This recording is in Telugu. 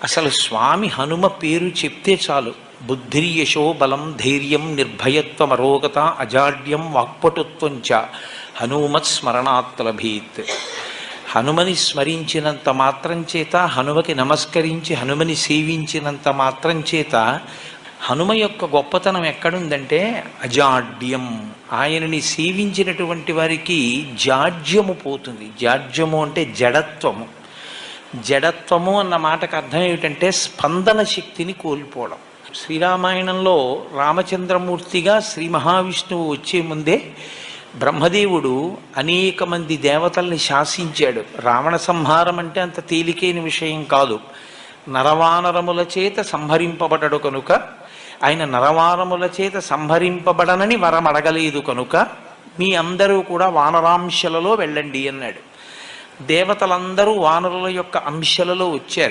అసలు స్వామి హనుమ పేరు చెప్తే చాలు. బుద్ధిర్యశో బలం ధైర్యం నిర్భయత్వం అరోగత అజాడ్యం వాక్పటుత్వం చ హనుమత్ స్మరణాత్ లభేత్. హనుమని స్మరించినంత మాత్రం చేత, హనుమకి నమస్కరించి హనుమని సేవించినంత మాత్రం చేత హనుమ యొక్క గొప్పతనం ఎక్కడుందంటే అజాడ్యం. ఆయనని సేవించినటువంటి వారికి జాడ్యము పోతుంది. జాడ్యము అంటే జడత్వము. జడత్వము అన్న మాటకు అర్థం ఏమిటంటే స్పందన శక్తిని కోల్పోవడం. శ్రీరామాయణంలో రామచంద్రమూర్తిగా శ్రీ మహావిష్ణువు వచ్చే ముందే బ్రహ్మదేవుడు అనేక మంది దేవతల్ని శాసించాడు. రావణ సంహారం అంటే అంత తేలికైన విషయం కాదు. నరవానరముల చేత సంహరింపబడడు కనుక, ఆయన నరవానరముల చేత సంహరింపబడనని వరం అడగలేదు కనుక మీ అందరూ కూడా వానరాంశలలో వెళ్ళండి అన్నాడు. దేవతలందరూ వానరుల యొక్క అంశలలో వచ్చారు.